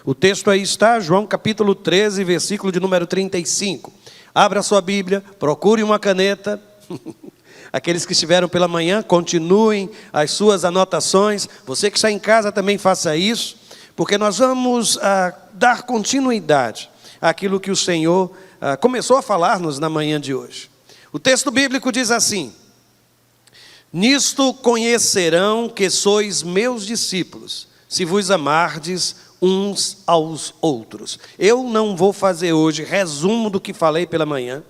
O texto aí está, João capítulo 13, versículo de número 35. Abra a sua Bíblia, procure uma caneta. Aqueles que estiveram pela manhã, continuem as suas anotações. Você que está em casa também faça isso, porque nós vamos dar continuidade àquilo que o Senhor começou a falar-nos na manhã de hoje. O texto bíblico diz assim: nisto conhecerão que sois meus discípulos, se vos amardes uns aos outros. Eu não vou fazer hoje resumo do que falei pela manhã.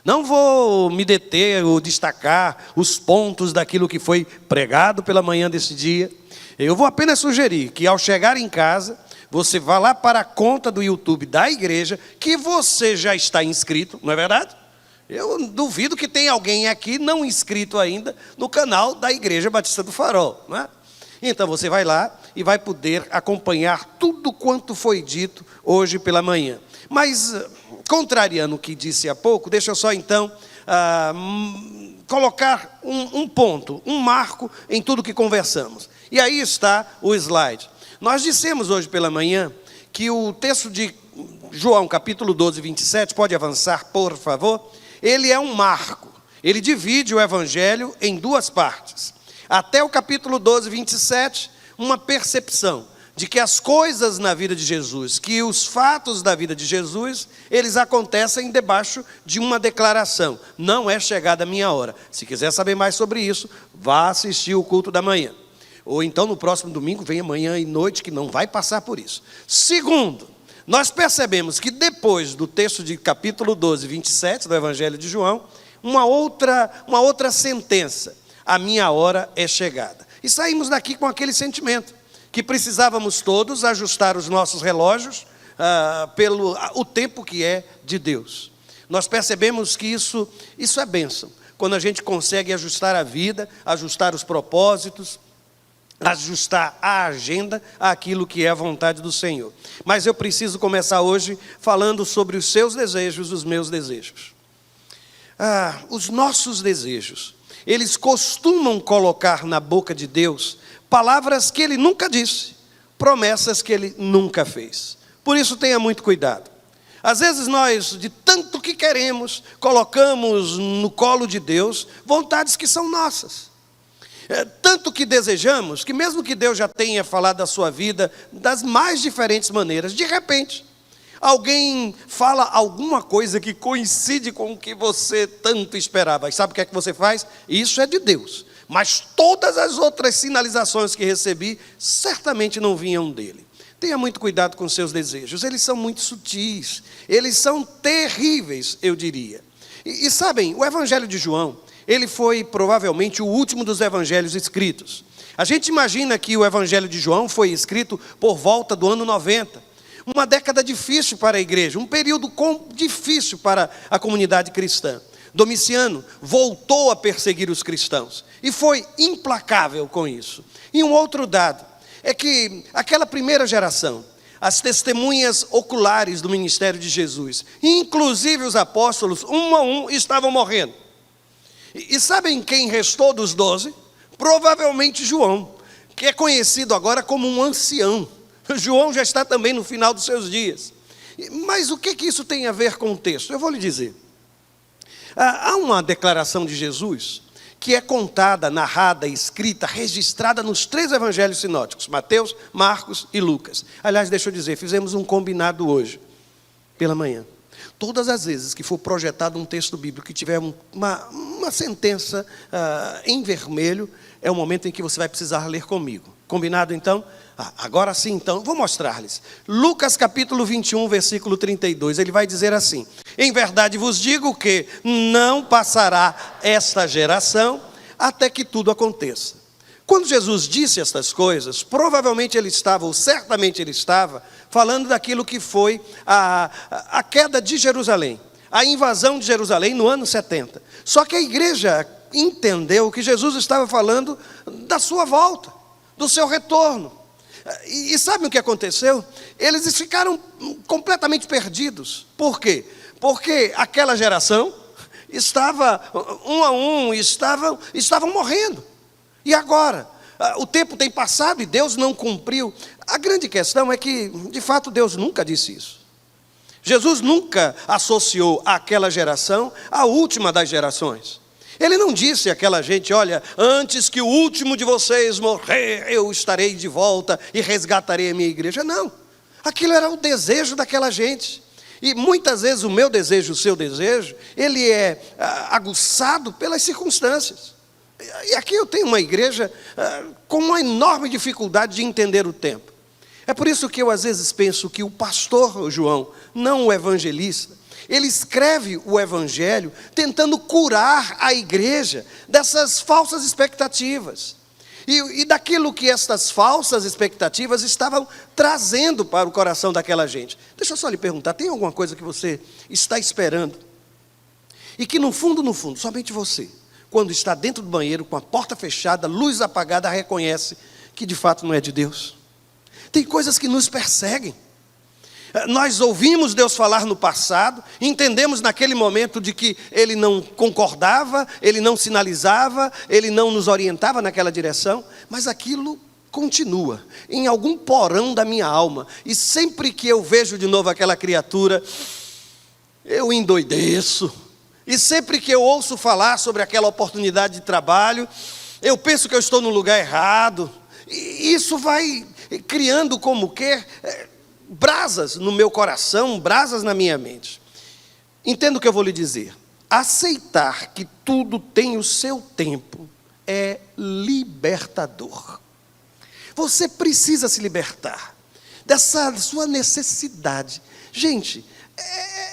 Não vou me deter ou destacar os pontos daquilo que foi pregado pela manhã desse dia. Eu vou apenas sugerir que ao chegar em casa, você vá lá para a conta do YouTube da igreja, que você já está inscrito, não é verdade? Eu duvido que tenha alguém aqui não inscrito ainda no canal da Igreja Batista do Farol, não é? Então você vai lá e vai poder acompanhar tudo quanto foi dito hoje pela manhã. Mas, contrariando o que disse há pouco, deixa eu só então colocar um ponto, um marco em tudo que conversamos. E aí está o slide. Nós dissemos hoje pela manhã que o texto de João, capítulo 12, 27, pode avançar, por favor? Ele é um marco. Ele divide o evangelho em duas partes. Até o capítulo 12, 27, uma percepção de que as coisas na vida de Jesus, que os fatos da vida de Jesus, eles acontecem debaixo de uma declaração: não é chegada a minha hora. Se quiser saber mais sobre isso, vá assistir o culto da manhã. Ou então no próximo domingo, venha manhã e noite, que não vai passar por isso. Segundo, nós percebemos que depois do texto de capítulo 12, 27 do Evangelho de João, uma outra sentença: a minha hora é chegada. E saímos daqui com aquele sentimento, que precisávamos todos ajustar os nossos relógios pelo o tempo que é de Deus. Nós percebemos que isso é bênção, quando a gente consegue ajustar a vida, ajustar os propósitos, ajustar a agenda àquilo que é a vontade do Senhor. Mas eu preciso começar hoje falando sobre os seus desejos, os meus desejos. Os nossos desejos, eles costumam colocar na boca de Deus palavras que Ele nunca disse, promessas que Ele nunca fez. Por isso tenha muito cuidado. Às vezes nós, de tanto que queremos, colocamos no colo de Deus vontades que são nossas. Tanto que desejamos, que mesmo que Deus já tenha falado da sua vida das mais diferentes maneiras, de repente, alguém fala alguma coisa que coincide com o que você tanto esperava. E sabe o que é que você faz? Isso é de Deus. Mas todas as outras sinalizações que recebi, certamente não vinham dele. Tenha muito cuidado com seus desejos. Eles são muito sutis. Eles são terríveis, eu diria. E sabem, o Evangelho de João, ele foi provavelmente o último dos evangelhos escritos. A gente imagina que o Evangelho de João foi escrito por volta do ano 90. Uma década difícil para a igreja, um período difícil para a comunidade cristã. Domiciano voltou a perseguir os cristãos e foi implacável com isso. E um outro dado é que aquela primeira geração, as testemunhas oculares do ministério de Jesus, inclusive os apóstolos, um a um, estavam morrendo. E sabem quem restou dos 12? Provavelmente João, que é conhecido agora como um ancião. João já está também no final dos seus dias. Mas o que isso tem a ver com o texto? Eu vou lhe dizer. Há uma declaração de Jesus que é contada, narrada, escrita, registrada nos 3 evangelhos sinóticos: Mateus, Marcos e Lucas. Aliás, deixa eu dizer, fizemos um combinado hoje, pela manhã. Todas as vezes que for projetado um texto bíblico que tiver uma sentença em vermelho, é o momento em que você vai precisar ler comigo. Combinado então? Agora sim então, vou mostrar-lhes. Lucas capítulo 21, versículo 32, ele vai dizer assim: em verdade vos digo que não passará esta geração até que tudo aconteça. Quando Jesus disse estas coisas, provavelmente ele estava, ou certamente ele estava, falando daquilo que foi a queda de Jerusalém, a invasão de Jerusalém no ano 70. Só que a igreja entendeu que Jesus estava falando da sua volta, do seu retorno. E sabe o que aconteceu? Eles ficaram completamente perdidos. Por quê? Porque aquela geração estava, um a um, estavam morrendo. E agora? O tempo tem passado e Deus não cumpriu. A grande questão é que, de fato, Deus nunca disse isso. Jesus nunca associou aquela geração à última das gerações. Ele não disse àquela gente: olha, antes que o último de vocês morrer, eu estarei de volta e resgatarei a minha igreja. Não, aquilo era o desejo daquela gente. E muitas vezes o meu desejo, o seu desejo, ele é aguçado pelas circunstâncias. E aqui eu tenho uma igreja com uma enorme dificuldade de entender o tempo. É por isso que eu às vezes penso que o pastor João, não o evangelista, ele escreve o evangelho tentando curar a igreja dessas falsas expectativas. E daquilo que estas falsas expectativas estavam trazendo para o coração daquela gente. Deixa eu só lhe perguntar, tem alguma coisa que você está esperando? E que no fundo, somente você, quando está dentro do banheiro, com a porta fechada, luz apagada, reconhece que de fato não é de Deus? Tem coisas que nos perseguem. Nós ouvimos Deus falar no passado, entendemos naquele momento de que Ele não concordava, Ele não sinalizava, Ele não nos orientava naquela direção, mas aquilo continua em algum porão da minha alma, e sempre que eu vejo de novo aquela criatura, eu endoideço, e sempre que eu ouço falar sobre aquela oportunidade de trabalho, eu penso que eu estou no lugar errado, e isso vai criando como que brasas no meu coração, brasas na minha mente. Entenda o que eu vou lhe dizer. Aceitar que tudo tem o seu tempo é libertador. Você precisa se libertar dessa sua necessidade. Gente,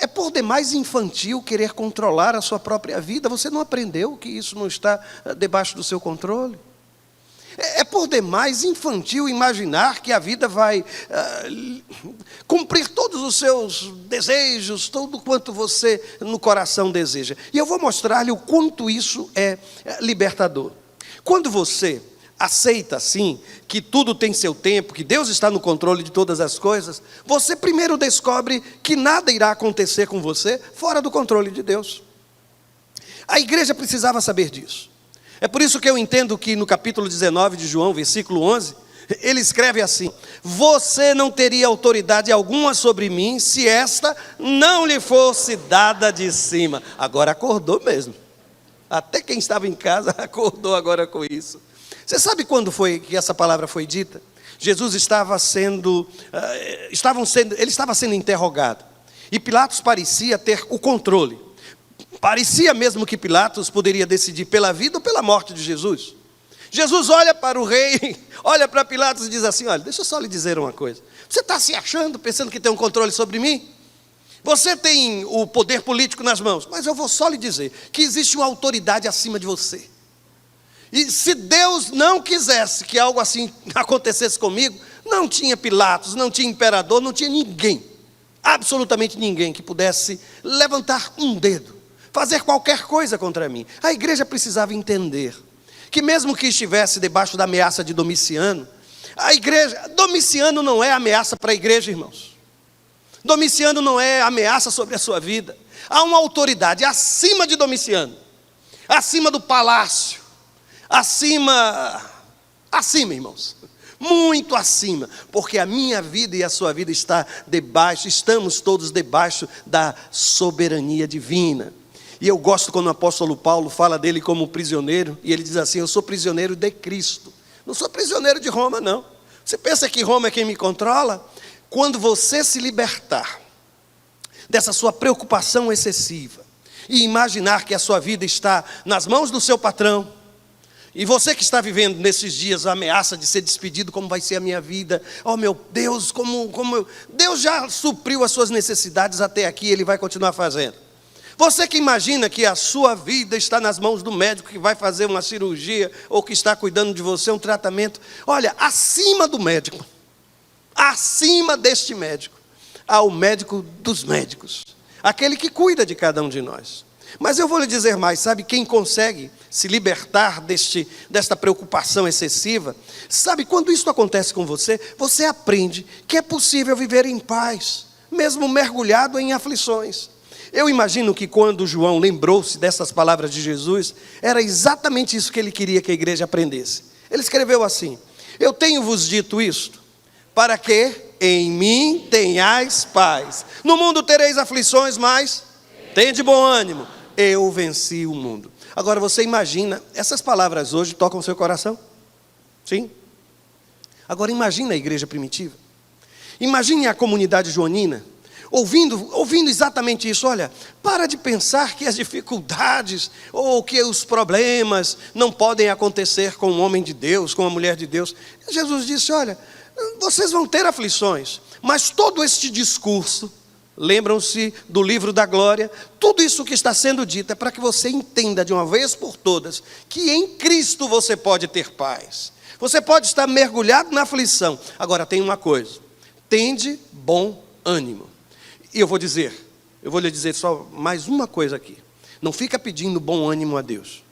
é por demais infantil querer controlar a sua própria vida. Você não aprendeu que isso não está debaixo do seu controle? É por demais infantil imaginar que a vida vai cumprir todos os seus desejos, tudo quanto você no coração deseja. E eu vou mostrar-lhe o quanto isso é libertador. Quando você aceita, assim, que tudo tem seu tempo, que Deus está no controle de todas as coisas, você primeiro descobre que nada irá acontecer com você fora do controle de Deus. A igreja precisava saber disso. É por isso que eu entendo que no capítulo 19 de João, versículo 11, ele escreve assim: você não teria autoridade alguma sobre mim, se esta não lhe fosse dada de cima. Agora acordou mesmo. Até quem estava em casa acordou agora com isso. Você sabe quando foi que essa palavra foi dita? Jesus estava sendo interrogado. E Pilatos parecia ter o controle. Parecia mesmo que Pilatos poderia decidir pela vida ou pela morte de Jesus. Jesus olha para o rei, olha para Pilatos e diz assim: olha, deixa eu só lhe dizer uma coisa. Você está se achando, pensando que tem um controle sobre mim? Você tem o poder político nas mãos, mas eu vou só lhe dizer que existe uma autoridade acima de você. E se Deus não quisesse que algo assim acontecesse comigo, não tinha Pilatos, não tinha imperador, não tinha ninguém, absolutamente ninguém que pudesse levantar um dedo, fazer qualquer coisa contra mim. A igreja precisava entender que mesmo que estivesse debaixo da ameaça de Domiciano, Domiciano não é ameaça para a igreja, irmãos. Domiciano não é ameaça sobre a sua vida. Há uma autoridade acima de Domiciano, acima do palácio, acima, irmãos, muito acima, porque a minha vida e a sua vida estamos todos debaixo da soberania divina. E eu gosto quando o apóstolo Paulo fala dele como prisioneiro, e ele diz assim: eu sou prisioneiro de Cristo, não sou prisioneiro de Roma, não. Você pensa que Roma é quem me controla? Quando você se libertar dessa sua preocupação excessiva, e imaginar que a sua vida está nas mãos do seu patrão, e você que está vivendo nesses dias a ameaça de ser despedido, como vai ser a minha vida? Oh meu Deus, Deus já supriu as suas necessidades até aqui, Ele vai continuar fazendo. Você que imagina que a sua vida está nas mãos do médico que vai fazer uma cirurgia, ou que está cuidando de você, um tratamento. Olha, acima do médico, acima deste médico, há o médico dos médicos, aquele que cuida de cada um de nós. Mas eu vou lhe dizer mais, sabe quem consegue se libertar desta preocupação excessiva? Sabe, quando isso acontece com você, você aprende que é possível viver em paz, mesmo mergulhado em aflições. Eu imagino que quando João lembrou-se dessas palavras de Jesus, era exatamente isso que ele queria que a igreja aprendesse. Ele escreveu assim: eu tenho-vos dito isto, para que em mim tenhais paz. No mundo tereis aflições, mas tende bom ânimo, eu venci o mundo. Agora você imagina, essas palavras hoje tocam o seu coração? Sim? Agora imagina a igreja primitiva. Imagine a comunidade joanina, ouvindo exatamente isso. Olha, para de pensar que as dificuldades ou que os problemas não podem acontecer com um homem de Deus, com uma mulher de Deus. Jesus disse: olha, vocês vão ter aflições, mas todo este discurso, lembram-se do livro da glória, tudo isso que está sendo dito é para que você entenda de uma vez por todas que em Cristo você pode ter paz. Você pode estar mergulhado na aflição. Agora tem uma coisa: tende bom ânimo. E eu vou lhe dizer só mais uma coisa aqui. Não fica pedindo bom ânimo a Deus.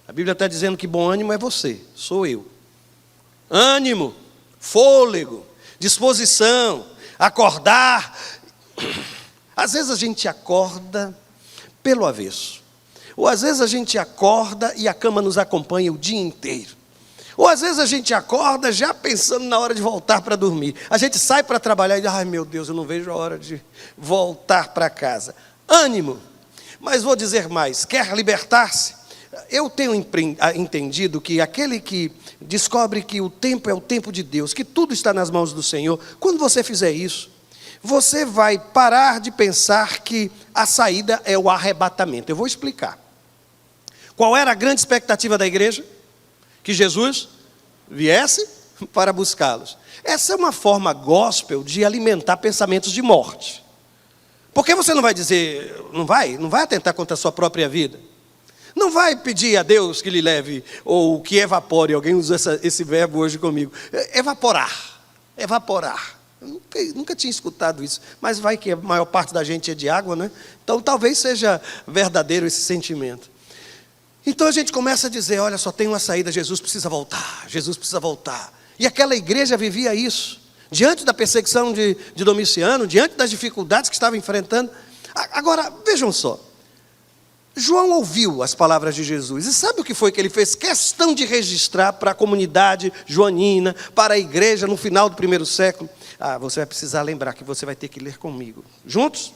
A Bíblia está dizendo que bom ânimo é você, sou eu. Ânimo, fôlego, disposição, acordar. Às vezes a gente acorda pelo avesso. Ou às vezes a gente acorda e a cama nos acompanha o dia inteiro. Ou às vezes a gente acorda já pensando na hora de voltar para dormir. A gente sai para trabalhar e diz: ai meu Deus, eu não vejo a hora de voltar para casa. Ânimo. Mas vou dizer mais: quer libertar-se? Eu tenho entendido que aquele que descobre que o tempo é o tempo de Deus, que tudo está nas mãos do Senhor, quando você fizer isso, você vai parar de pensar que a saída é o arrebatamento. Eu vou explicar. Qual era a grande expectativa da igreja? Que Jesus viesse para buscá-los. Essa é uma forma gospel de alimentar pensamentos de morte. Porque você não vai dizer, não vai atentar contra a sua própria vida. Não vai pedir a Deus que lhe leve, ou que evapore. Alguém usou esse verbo hoje comigo. Evaporar. Eu nunca tinha escutado isso, mas vai que a maior parte da gente é de água, né? Então talvez seja verdadeiro esse sentimento. Então a gente começa a dizer: olha, só tem uma saída, Jesus precisa voltar. E aquela igreja vivia isso, diante da perseguição de Domiciano, diante das dificuldades que estava enfrentando. Agora, vejam só, João ouviu as palavras de Jesus, e sabe o que foi que ele fez questão de registrar para a comunidade joanina, para a igreja no final do primeiro século? Você vai precisar lembrar que você vai ter que ler comigo. Juntos?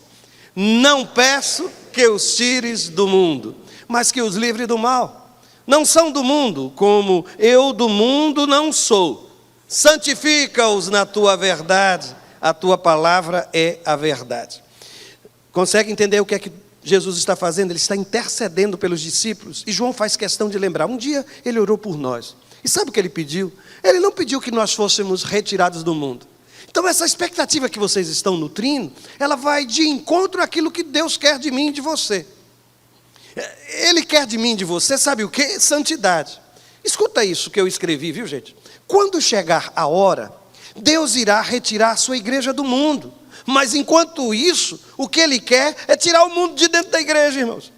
Não peço que os tires do mundo, mas que os livre do mal. Não são do mundo, como eu do mundo não sou. Santifica-os na tua verdade, a tua palavra é a verdade. Consegue entender o que é que Jesus está fazendo? Ele está intercedendo pelos discípulos, e João faz questão de lembrar. Um dia ele orou por nós, e sabe o que ele pediu? Ele não pediu que nós fôssemos retirados do mundo. Então essa expectativa que vocês estão nutrindo, ela vai de encontro àquilo que Deus quer de mim e de você. Ele quer de mim e de você, sabe o quê? Santidade. Escuta isso que eu escrevi, viu gente? Quando chegar a hora, Deus irá retirar a sua igreja do mundo. Mas enquanto isso, o que Ele quer é tirar o mundo de dentro da igreja, irmãos.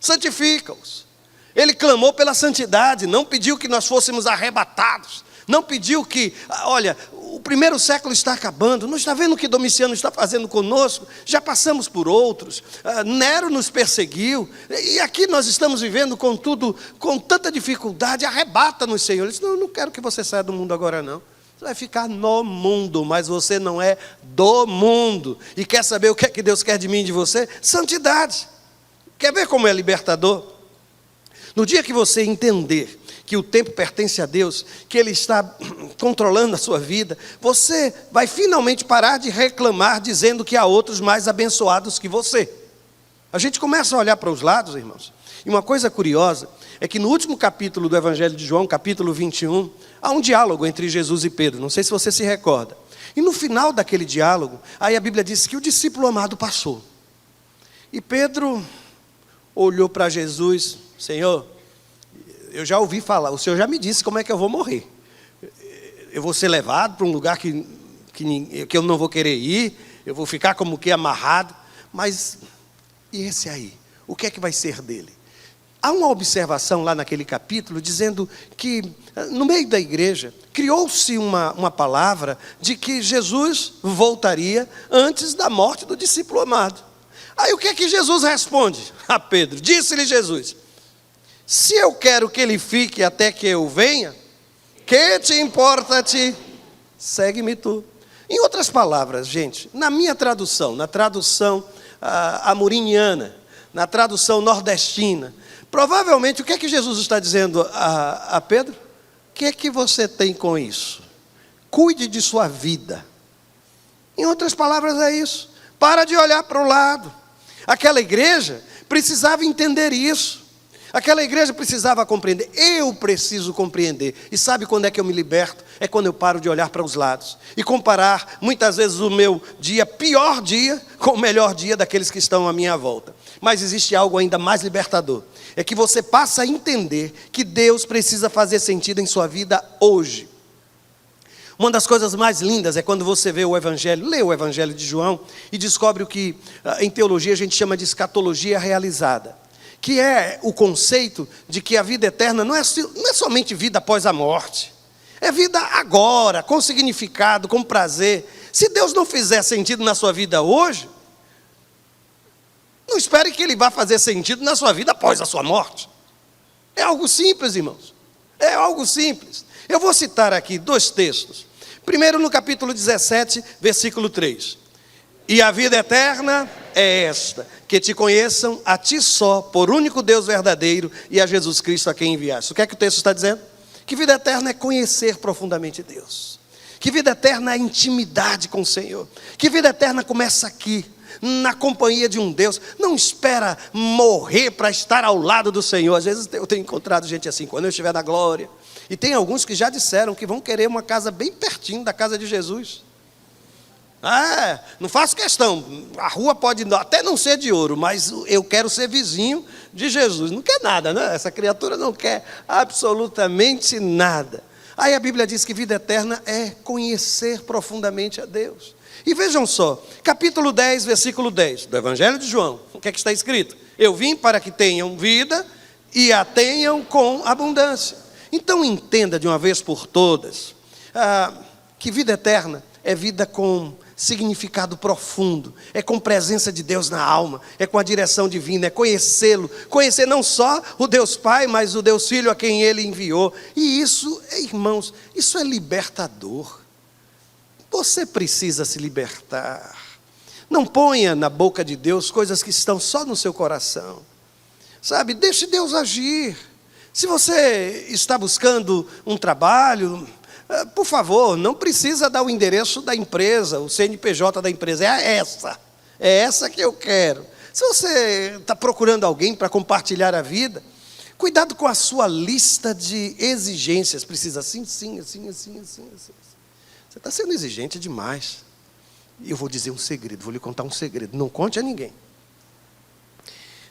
Santifica-os. Ele clamou pela santidade, não pediu que nós fôssemos arrebatados. Não pediu que, olha, o primeiro século está acabando, não está vendo o que Domiciano está fazendo conosco? Já passamos por outros, Nero nos perseguiu, e aqui nós estamos vivendo com tudo, com tanta dificuldade. Arrebata-nos, Senhor. Ele disse: não quero que você saia do mundo agora não. Você vai ficar no mundo, mas você não é do mundo. E quer saber o que é que Deus quer de mim e de você? Santidade. Quer ver como é libertador? No dia que você entender que o tempo pertence a Deus, que Ele está controlando a sua vida, você vai finalmente parar de reclamar dizendo que há outros mais abençoados que você. A gente começa a olhar para os lados, irmãos, e uma coisa curiosa é que no último capítulo do Evangelho de João, capítulo 21, há um diálogo entre Jesus e Pedro, não sei se você se recorda. E no final daquele diálogo, aí a Bíblia diz que o discípulo amado passou. E Pedro olhou para Jesus: Senhor, eu já ouvi falar, o Senhor já me disse como é que eu vou morrer. Eu vou ser levado para um lugar que eu não vou querer ir, eu vou ficar como que amarrado, mas e esse aí? O que é que vai ser dele? Há uma observação lá naquele capítulo dizendo que no meio da igreja criou-se uma palavra de que Jesus voltaria antes da morte do discípulo amado. Aí o que é que Jesus responde a Pedro? Disse-lhe Jesus: Se eu quero que ele fique até que eu venha, que te importa-te? Segue-me tu. Em outras palavras, gente, na minha tradução, na tradução amoriniana, na tradução nordestina, provavelmente o que é que Jesus está dizendo a Pedro? O que é que você tem com isso? Cuide de sua vida. Em outras palavras é isso. Para de olhar para o lado. Aquela igreja precisava entender isso. Aquela igreja precisava compreender. Eu preciso compreender. E sabe quando é que eu me liberto? É quando eu paro de olhar para os lados e comparar muitas vezes o meu dia, pior dia, com o melhor dia daqueles que estão à minha volta. Mas existe algo ainda mais libertador. É que você passa a entender que Deus precisa fazer sentido em sua vida hoje. Uma das coisas mais lindas é quando você vê o Evangelho, lê o Evangelho de João e descobre o que em teologia a gente chama de escatologia realizada. Que é o conceito de que a vida eterna não é somente vida após a morte. É vida agora, com significado, com prazer. Se Deus não fizer sentido na sua vida hoje, não espere que Ele vá fazer sentido na sua vida após a sua morte. É algo simples, irmãos. É algo simples. Eu vou citar aqui 2 textos. Primeiro no capítulo 17, versículo 3. E a vida eterna é esta, que te conheçam a ti só, por único Deus verdadeiro, e a Jesus Cristo a quem enviaste. O que é que o texto está dizendo? Que vida eterna é conhecer profundamente Deus. Que vida eterna é intimidade com o Senhor. Que vida eterna começa aqui, na companhia de um Deus. Não espera morrer para estar ao lado do Senhor. Às vezes eu tenho encontrado gente assim, quando eu estiver na glória. E tem alguns que já disseram que vão querer uma casa bem pertinho da casa de Jesus. Não faço questão, a rua pode até não ser de ouro, mas eu quero ser vizinho de Jesus. Não quer nada, né? Essa criatura não quer absolutamente nada. Aí a Bíblia diz que vida eterna é conhecer profundamente a Deus. E vejam só, capítulo 10, versículo 10, do Evangelho de João. O que é que está escrito? Eu vim para que tenham vida e a tenham com abundância. Então entenda de uma vez por todas, que vida eterna é vida com significado profundo, é com presença de Deus na alma, é com a direção divina, é conhecê-lo, conhecer não só o Deus Pai, mas o Deus Filho a quem Ele enviou. E isso, irmãos, isso é libertador. Você precisa se libertar. Não ponha na boca de Deus coisas que estão só no seu coração. Sabe, deixe Deus agir. Se você está buscando um trabalho, por favor, não precisa dar o endereço da empresa, o CNPJ da empresa, é essa que eu quero. Se você está procurando alguém para compartilhar a vida, cuidado com a sua lista de exigências, precisa assim. Você está sendo exigente demais. E eu vou dizer um segredo, vou lhe contar um segredo, não conte a ninguém.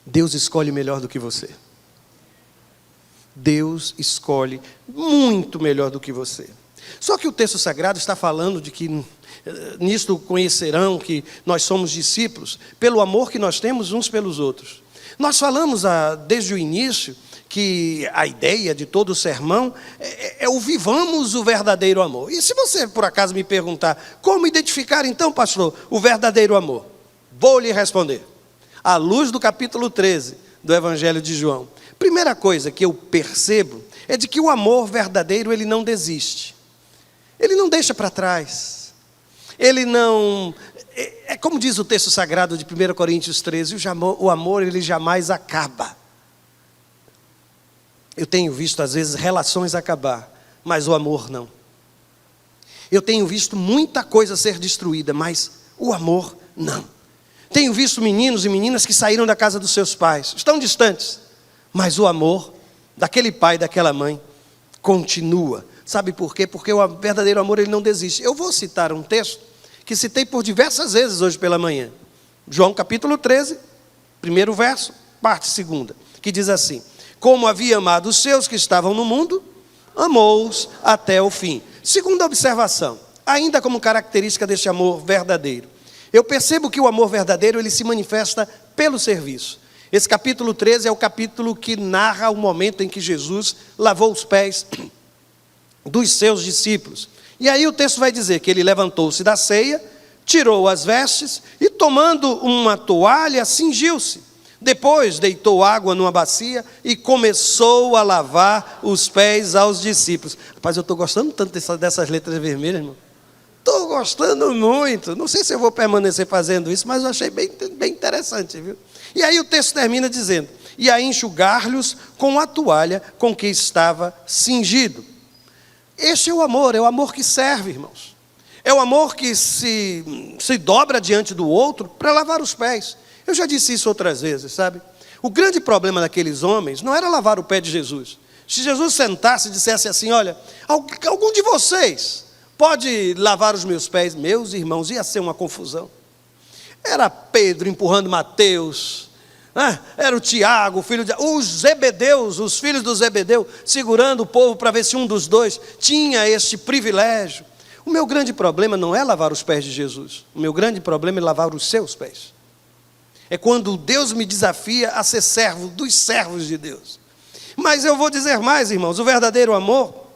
Deus escolhe melhor do que você. Deus escolhe muito melhor do que você. Só que o texto sagrado está falando de que nisto conhecerão que nós somos discípulos pelo amor que nós temos uns pelos outros. Nós falamos desde o início que a ideia de todo o sermão é o vivamos o verdadeiro amor. E se você por acaso me perguntar, como identificar então, pastor, o verdadeiro amor? Vou lhe responder. À luz do capítulo 13 do Evangelho de João. Primeira coisa que eu percebo é de que o amor verdadeiro, ele não desiste. Ele não deixa para trás. Ele não... É como diz o texto sagrado de 1 Coríntios 13, o amor ele jamais acaba. Eu tenho visto às vezes relações acabar, mas o amor não. Eu tenho visto muita coisa ser destruída, mas o amor não. Tenho visto meninos e meninas que saíram da casa dos seus pais, estão distantes, mas o amor daquele pai, daquela mãe, continua. Sabe por quê? Porque o verdadeiro amor ele não desiste. Eu vou citar um texto que citei por diversas vezes hoje pela manhã. João capítulo 13, primeiro verso, parte segunda, que diz assim: como havia amado os seus que estavam no mundo, amou-os até o fim. Segunda observação, ainda como característica deste amor verdadeiro, eu percebo que o amor verdadeiro ele se manifesta pelo serviço. Esse capítulo 13 é o capítulo que narra o momento em que Jesus lavou os pés dos seus discípulos. E aí o texto vai dizer que ele levantou-se da ceia, tirou as vestes e tomando uma toalha, cingiu-se. Depois deitou água numa bacia e começou a lavar os pés aos discípulos. Rapaz, eu estou gostando tanto dessas letras vermelhas, irmão. Estou gostando muito. Não sei se eu vou permanecer fazendo isso, mas eu achei bem interessante, viu? E aí o texto termina dizendo: e a enxugar-lhes com a toalha com que estava cingido. Este é o amor que serve, irmãos. É o amor que se dobra diante do outro para lavar os pés. Eu já disse isso outras vezes, sabe? O grande problema daqueles homens não era lavar o pé de Jesus. Se Jesus sentasse e dissesse assim: olha, algum de vocês pode lavar os meus pés, meus irmãos, ia ser uma confusão. Era Pedro empurrando Mateus, né? Era o Tiago, os Zebedeus, os filhos do Zebedeu, segurando o povo para ver se um dos dois tinha este privilégio. O meu grande problema não é lavar os pés de Jesus. O meu grande problema é lavar os seus pés. É quando Deus me desafia a ser servo dos servos de Deus. Mas eu vou dizer mais, irmãos, o verdadeiro amor,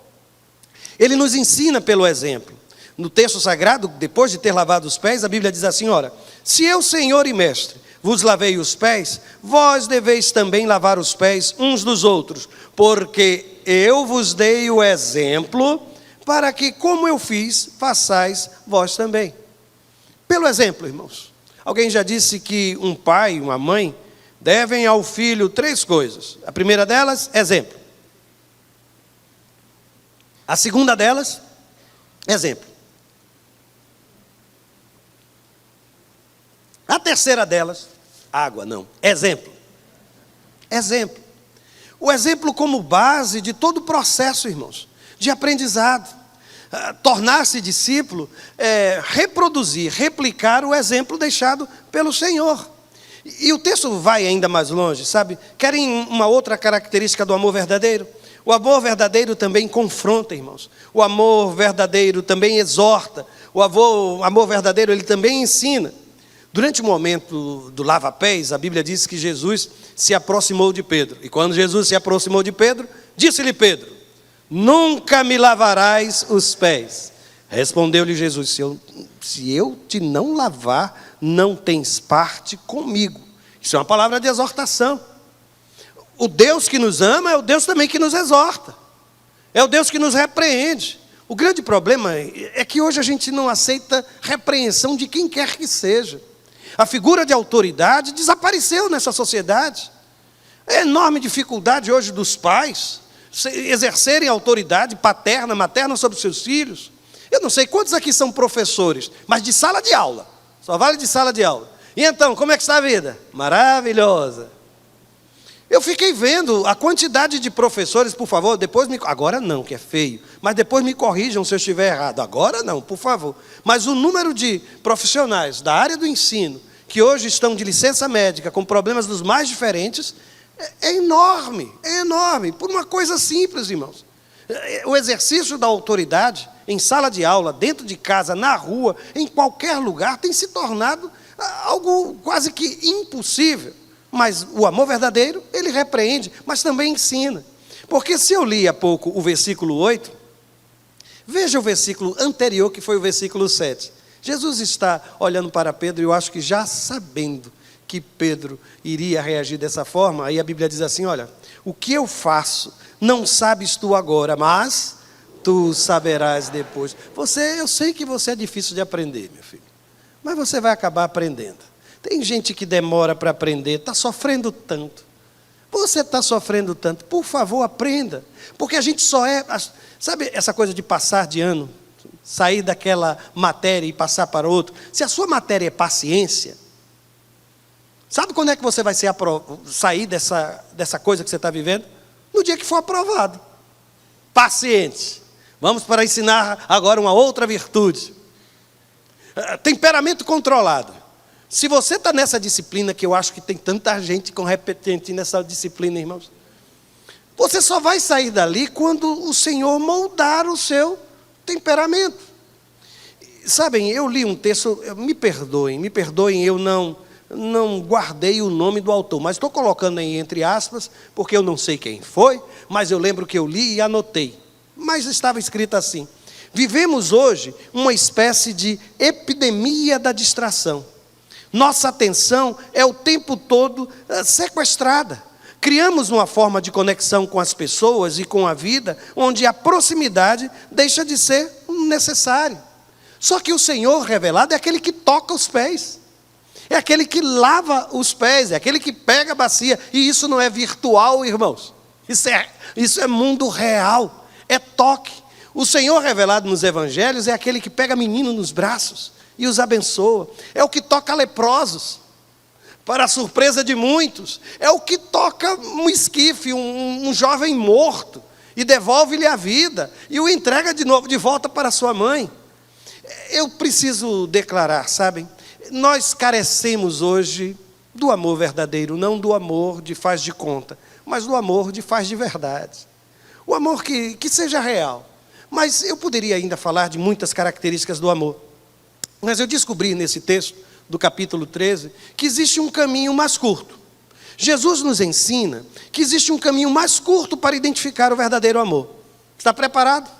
ele nos ensina pelo exemplo. No texto sagrado, depois de ter lavado os pés, a Bíblia diz assim: ora, se eu, Senhor e Mestre, vos lavei os pés, vós deveis também lavar os pés uns dos outros, porque eu vos dei o exemplo, para que, como eu fiz, façais vós também. Pelo exemplo, irmãos. Alguém já disse que um pai e uma mãe devem ao filho 3 coisas. A primeira delas, exemplo. A segunda delas, exemplo. A terceira delas, água, não, exemplo. Exemplo. O exemplo como base de todo o processo, irmãos, de aprendizado. Tornar-se discípulo é reproduzir, replicar o exemplo deixado pelo Senhor. E o texto vai ainda mais longe, sabe? Querem uma outra característica do amor verdadeiro? O amor verdadeiro também confronta, irmãos. O amor verdadeiro também exorta. O amor verdadeiro, ele também ensina. Durante o momento do lava-pés, a Bíblia diz que Jesus se aproximou de Pedro. E quando Jesus se aproximou de Pedro, disse-lhe Pedro: nunca me lavarás os pés. Respondeu-lhe Jesus: se eu te não lavar, não tens parte comigo. Isso é uma palavra de exortação. O Deus que nos ama é o Deus também que nos exorta. É o Deus que nos repreende. O grande problema é que hoje a gente não aceita repreensão de quem quer que seja. A figura de autoridade desapareceu nessa sociedade. É enorme dificuldade hoje dos pais exercerem autoridade paterna, materna sobre os seus filhos. Eu não sei quantos aqui são professores, mas de sala de aula. Só vale de sala de aula. E então, como é que está a vida? Maravilhosa. Eu fiquei vendo a quantidade de professores, por favor, agora não, que é feio, mas depois me corrijam se eu estiver errado. Agora não, por favor. Mas o número de profissionais da área do ensino, que hoje estão de licença médica, com problemas dos mais diferentes, é enorme, por uma coisa simples, irmãos. O exercício da autoridade, em sala de aula, dentro de casa, na rua, em qualquer lugar, tem se tornado algo quase que impossível. Mas o amor verdadeiro, ele repreende, mas também ensina. Porque se eu li há pouco o versículo 8, veja o versículo anterior, que foi o versículo 7. Jesus está olhando para Pedro, e eu acho que já sabendo que Pedro iria reagir dessa forma, aí a Bíblia diz assim: olha, o que eu faço, não sabes tu agora, mas tu saberás depois. Eu sei que você é difícil de aprender, meu filho, mas você vai acabar aprendendo. Tem gente que demora para aprender, está sofrendo tanto. Você está sofrendo tanto, por favor, aprenda. Porque a gente só sabe essa coisa de passar de ano? Sair daquela matéria e passar para outra. Se a sua matéria é paciência, sabe quando é que você vai sair dessa coisa que você está vivendo? No dia que for aprovado. Paciente. Vamos para ensinar agora uma outra virtude. Temperamento controlado. Se você está nessa disciplina, que eu acho que tem tanta gente com repetente nessa disciplina, irmãos, você só vai sair dali quando o Senhor moldar o seu temperamento. Sabem, eu li um texto, me perdoem, eu não guardei o nome do autor, mas estou colocando aí entre aspas, porque eu não sei quem foi, mas eu lembro que eu li e anotei. Mas estava escrito assim: vivemos hoje uma espécie de epidemia da distração. Nossa atenção é o tempo todo sequestrada. Criamos uma forma de conexão com as pessoas e com a vida, onde a proximidade deixa de ser necessária. Só que o Senhor revelado é aquele que toca os pés. É aquele que lava os pés, é aquele que pega a bacia. E isso não é virtual, irmãos. Isso é mundo real, é toque. O Senhor revelado nos evangelhos é aquele que pega menino nos braços e os abençoa. É o que toca leprosos, para a surpresa de muitos. É o que toca um esquife, um jovem morto, e devolve-lhe a vida, e o entrega de novo, de volta para sua mãe. Eu preciso declarar, sabem, nós carecemos hoje do amor verdadeiro, não do amor de faz de conta, mas do amor de faz de verdade. O amor que seja real. Mas eu poderia ainda falar de muitas características do amor. Mas eu descobri nesse texto, do capítulo 13, que existe um caminho mais curto. Jesus nos ensina que existe um caminho mais curto para identificar o verdadeiro amor. Está preparado?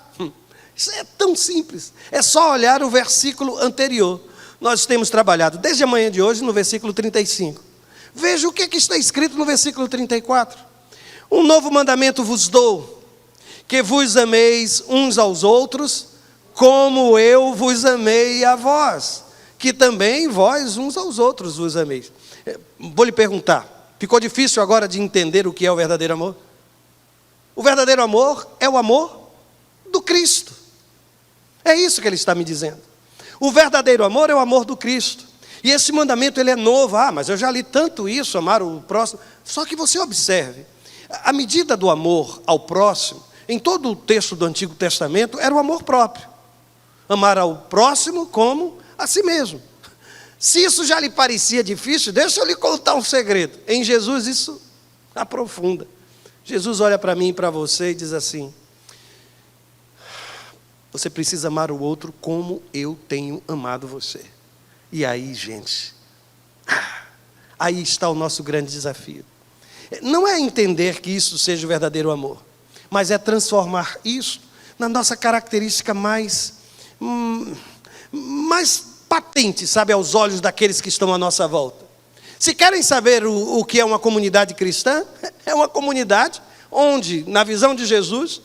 Isso é tão simples. É só olhar o versículo anterior. Nós temos trabalhado desde a manhã de hoje no versículo 35. Veja o que está escrito no versículo 34. Um novo mandamento vos dou, que vos ameis uns aos outros, como eu vos amei a vós, que também vós uns aos outros vos ameis. Vou lhe perguntar, ficou difícil agora de entender o que é o verdadeiro amor? O verdadeiro amor é o amor do Cristo. É isso que ele está me dizendo. O verdadeiro amor é o amor do Cristo. E esse mandamento ele é novo. Mas eu já li tanto isso, amar o próximo. Só que você observe, a medida do amor ao próximo, em todo o texto do Antigo Testamento, era o amor próprio. Amar ao próximo como a si mesmo. Se isso já lhe parecia difícil, deixa eu lhe contar um segredo. Em Jesus isso aprofunda. Jesus olha para mim e para você e diz assim: você precisa amar o outro como eu tenho amado você. E aí, gente, aí está o nosso grande desafio. Não é entender que isso seja o verdadeiro amor, mas é transformar isso na nossa característica mais patente, sabe, aos olhos daqueles que estão à nossa volta. Se querem saber o que é uma comunidade cristã, é uma comunidade onde, na visão de Jesus,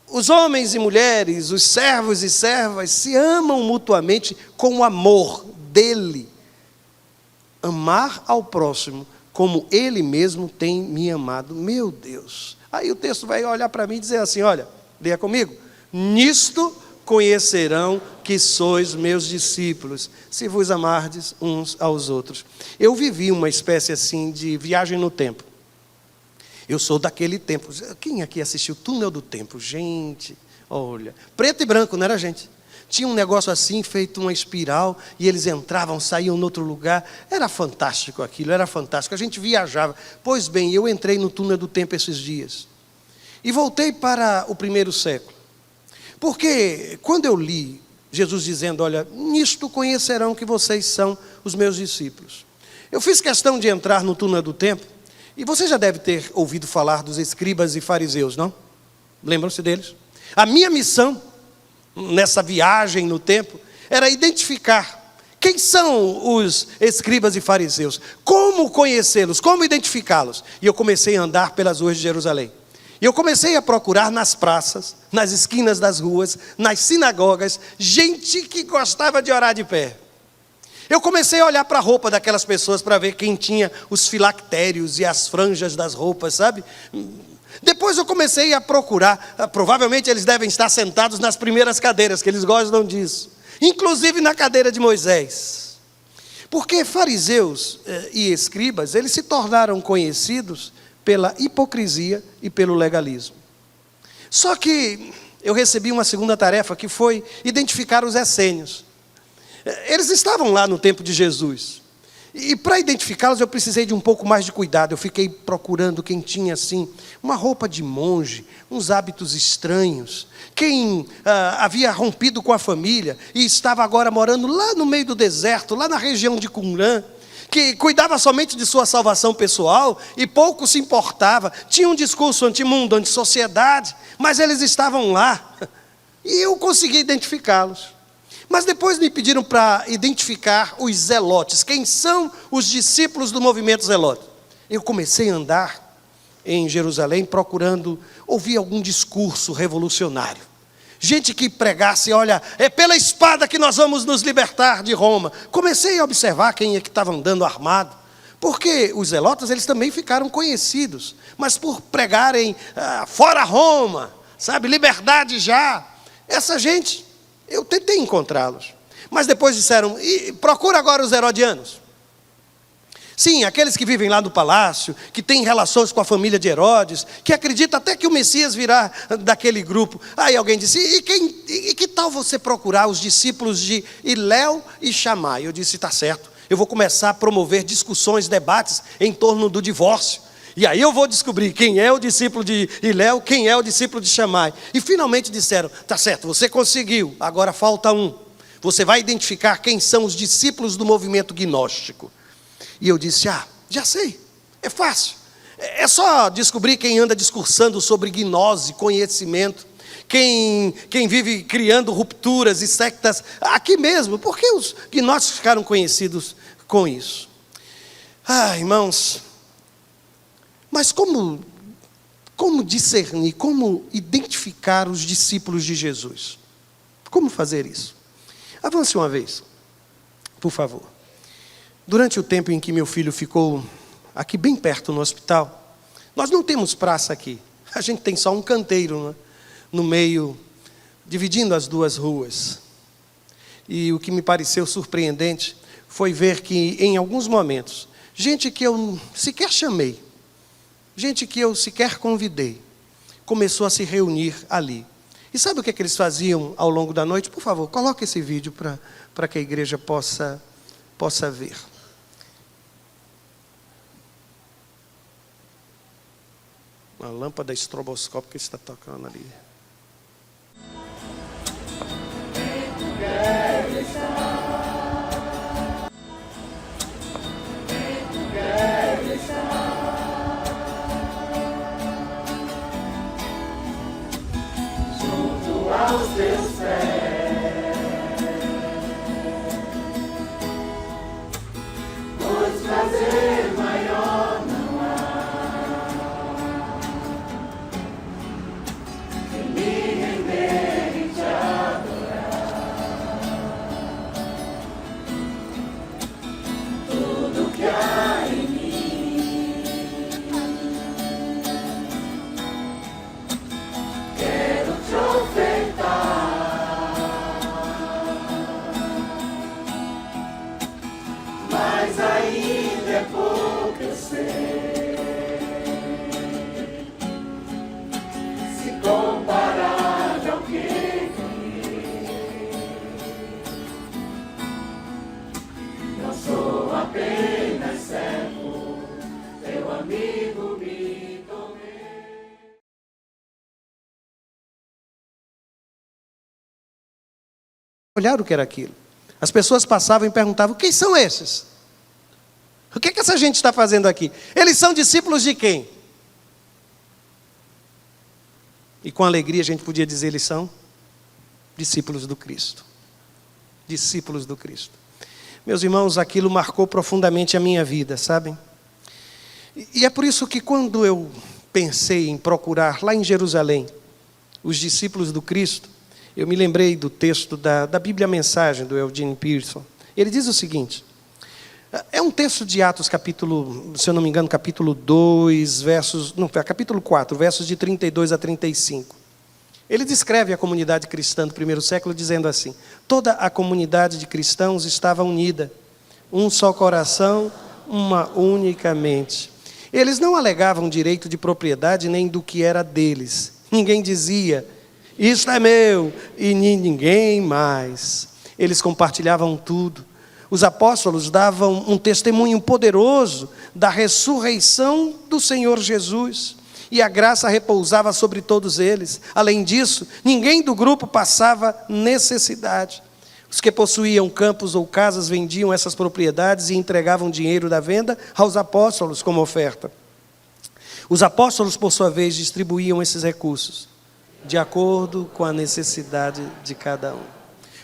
os homens e mulheres, os servos e servas se amam mutuamente com o amor dele. Amar ao próximo como ele mesmo tem me amado. Meu Deus. Aí o texto vai olhar para mim e dizer assim, olha, leia comigo. Nisto conhecerão que sois meus discípulos, se vos amardes uns aos outros. Eu vivi uma espécie assim de viagem no tempo. Eu sou daquele tempo. Quem aqui assistiu Túnel do Tempo? Gente, olha. Preto e branco, não era, gente? Tinha um negócio assim, feito uma espiral, e eles entravam, saíam em outro lugar. Era fantástico aquilo, era fantástico. A gente viajava. Pois bem, eu entrei no Túnel do Tempo esses dias. E voltei para o primeiro século. Porque quando eu li Jesus dizendo, olha, nisto conhecerão que vocês são os meus discípulos. Eu fiz questão de entrar no Túnel do Tempo. E você já deve ter ouvido falar dos escribas e fariseus, não? Lembram-se deles? A minha missão, nessa viagem no tempo, era identificar quem são os escribas e fariseus, como conhecê-los, como identificá-los. E eu comecei a andar pelas ruas de Jerusalém. E eu comecei a procurar nas praças, nas esquinas das ruas, nas sinagogas, gente que gostava de orar de pé. Eu comecei a olhar para a roupa daquelas pessoas para ver quem tinha os filactérios e as franjas das roupas, sabe? Depois eu comecei a procurar, provavelmente eles devem estar sentados nas primeiras cadeiras, que eles gostam disso. Inclusive na cadeira de Moisés. Porque fariseus e escribas, eles se tornaram conhecidos pela hipocrisia e pelo legalismo. Só que eu recebi uma segunda tarefa, que foi identificar os essênios. Eles estavam lá no tempo de Jesus. E para identificá-los eu precisei de um pouco mais de cuidado. Eu fiquei procurando quem tinha assim uma roupa de monge, uns hábitos estranhos. Quem havia rompido com a família e estava agora morando lá no meio do deserto, lá na região de Qumran, que cuidava somente de sua salvação pessoal e pouco se importava. Tinha um discurso antimundo, antissociedade, mas eles estavam lá. E eu consegui identificá-los. Mas depois me pediram para identificar os zelotes. Quem são os discípulos do movimento zelote? Eu comecei a andar em Jerusalém procurando ouvir algum discurso revolucionário. Gente que pregasse, olha, é pela espada que nós vamos nos libertar de Roma. Comecei a observar quem é que estava andando armado. Porque os zelotas, eles também ficaram conhecidos. Mas por pregarem fora Roma, sabe, liberdade já. Essa gente, eu tentei encontrá-los. Mas depois disseram, procura agora os herodianos. Sim, aqueles que vivem lá no palácio, que têm relações com a família de Herodes, que acreditam até que o Messias virá daquele grupo. Aí alguém disse, e que tal você procurar os discípulos de Iléu e Chamai? Eu disse, está certo, eu vou começar a promover discussões, debates em torno do divórcio. E aí eu vou descobrir quem é o discípulo de Iléu, quem é o discípulo de Chamai. E finalmente disseram, está certo, você conseguiu, agora falta um. Você vai identificar quem são os discípulos do movimento gnóstico. E eu disse, já sei, é fácil. É só descobrir quem anda discursando sobre gnose, conhecimento. Quem vive criando rupturas e sectas aqui mesmo. Por que os gnósticos ficaram conhecidos com isso? Irmãos, mas como discernir, como identificar os discípulos de Jesus? Como fazer isso? Avance uma vez, por favor. Durante o tempo em que meu filho ficou aqui bem perto no hospital, nós não temos praça aqui. A gente tem só um canteiro, né, no meio, dividindo as duas ruas. E o que me pareceu surpreendente foi ver que, em alguns momentos, gente que eu sequer chamei, gente que eu sequer convidei, começou a se reunir ali. E sabe o que eles faziam ao longo da noite? Por favor, coloque esse vídeo para que a igreja possa ver. Uma lâmpada estroboscópica está tocando ali. Junto aos teus pés, pois prazer maior não há que me render e te adorar. Tudo que há em mim quero te ofertar, mas ainda é pouco, eu sei, se comparado ao que ganhei. Não sou apenas servo, teu amigo me tornei. Olharam o que era aquilo. As pessoas passavam e perguntavam, quem são esses? O que essa gente está fazendo aqui? Eles são discípulos de quem? E com alegria a gente podia dizer, eles são discípulos do Cristo. Discípulos do Cristo. Meus irmãos, aquilo marcou profundamente a minha vida, sabem? E é por isso que quando eu pensei em procurar lá em Jerusalém os discípulos do Cristo, eu me lembrei do texto da Bíblia Mensagem, do Eugene Peterson. Ele diz o seguinte, é um texto de Atos, capítulo, se eu não me engano, capítulo 2, capítulo 4, versos de 32 a 35. Ele descreve a comunidade cristã do primeiro século dizendo assim, toda a comunidade de cristãos estava unida, um só coração, uma única mente. Eles não alegavam direito de propriedade nem do que era deles. Ninguém dizia, isto é meu, e ninguém mais. Eles compartilhavam tudo. Os apóstolos davam um testemunho poderoso da ressurreição do Senhor Jesus. E a graça repousava sobre todos eles. Além disso, ninguém do grupo passava necessidade. Os que possuíam campos ou casas vendiam essas propriedades e entregavam dinheiro da venda aos apóstolos como oferta. Os apóstolos, por sua vez, distribuíam esses recursos de acordo com a necessidade de cada um.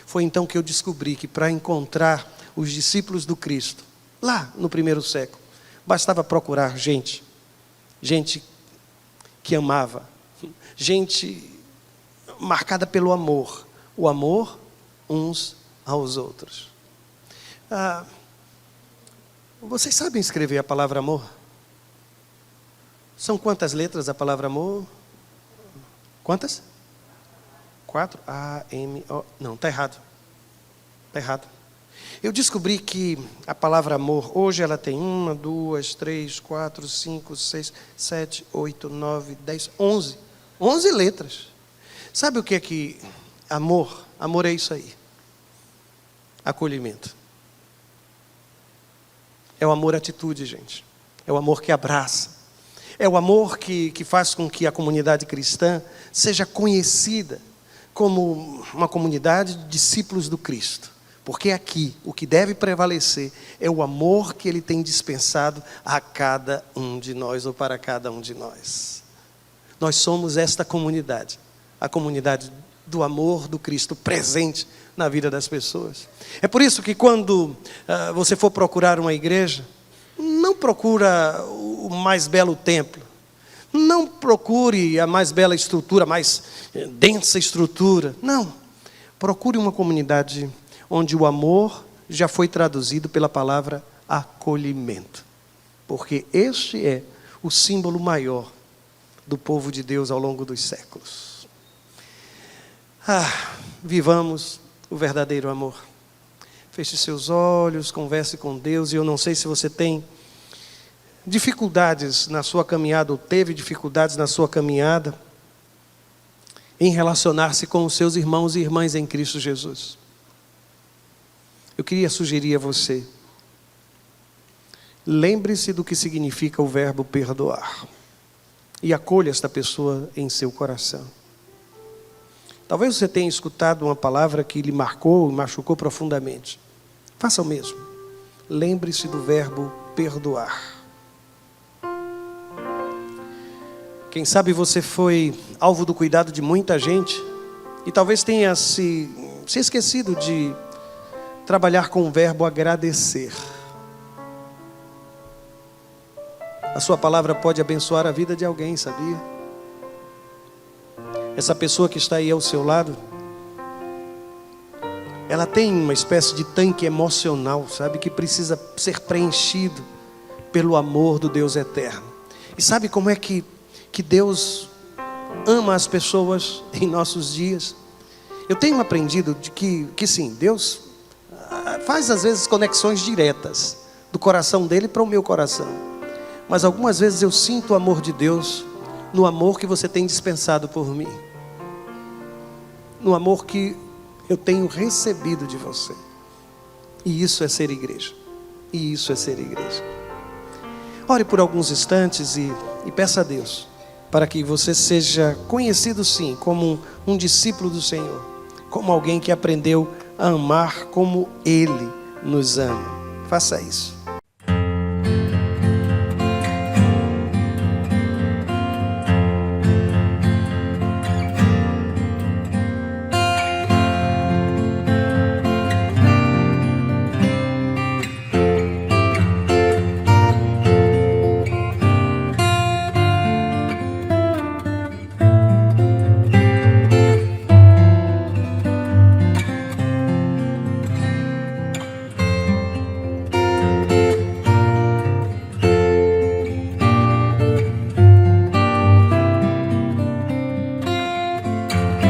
Foi então que eu descobri que para encontrar os discípulos do Cristo, lá no primeiro século, bastava procurar gente que amava, gente marcada pelo amor, o amor uns aos outros. Vocês sabem escrever a palavra amor? São quantas letras a palavra amor? Quantas? 4? A-M-O... Não, está errado. Está errado. Eu descobri que a palavra amor, hoje ela tem 1, 2, 3, 4, 5, 6, 7, 8, 9, 10, 11. 11 letras. Sabe o que é que amor? Amor é isso aí. Acolhimento. É o amor atitude, gente. É o amor que abraça. É o amor que faz com que a comunidade cristã seja conhecida como uma comunidade de discípulos do Cristo. Porque aqui o que deve prevalecer é o amor que Ele tem dispensado a cada um de nós, ou para cada um de nós. Nós somos esta comunidade, a comunidade do amor do Cristo presente na vida das pessoas. É por isso que quando você for procurar uma igreja, não procura o mais belo templo, não procure a mais bela estrutura, a mais densa estrutura, não. Procure uma comunidade onde o amor já foi traduzido pela palavra acolhimento. Porque este é o símbolo maior do povo de Deus ao longo dos séculos. Vivamos o verdadeiro amor. Feche seus olhos, converse com Deus. E eu não sei se você tem dificuldades na sua caminhada, ou teve dificuldades na sua caminhada, em relacionar-se com os seus irmãos e irmãs em Cristo Jesus. Eu queria sugerir a você, lembre-se do que significa o verbo perdoar. E acolha esta pessoa em seu coração. Talvez você tenha escutado uma palavra que lhe marcou e machucou profundamente. Faça o mesmo. Lembre-se do verbo perdoar. Quem sabe você foi alvo do cuidado de muita gente e talvez tenha se esquecido de trabalhar com o verbo agradecer. A sua palavra pode abençoar a vida de alguém, sabia? Essa pessoa que está aí ao seu lado, ela tem uma espécie de tanque emocional, sabe? Que precisa ser preenchido pelo amor do Deus eterno. E sabe como é que Deus ama as pessoas em nossos dias? Eu tenho aprendido de que sim, Deus faz às vezes conexões diretas do coração dele para o meu coração. Mas algumas vezes eu sinto o amor de Deus no amor que você tem dispensado por mim. No amor que eu tenho recebido de você. E isso é ser igreja. E isso é ser igreja. Ore por alguns instantes e peça a Deus para que você seja conhecido sim como um discípulo do Senhor, como alguém que aprendeu a amar como Ele nos ama. Faça isso.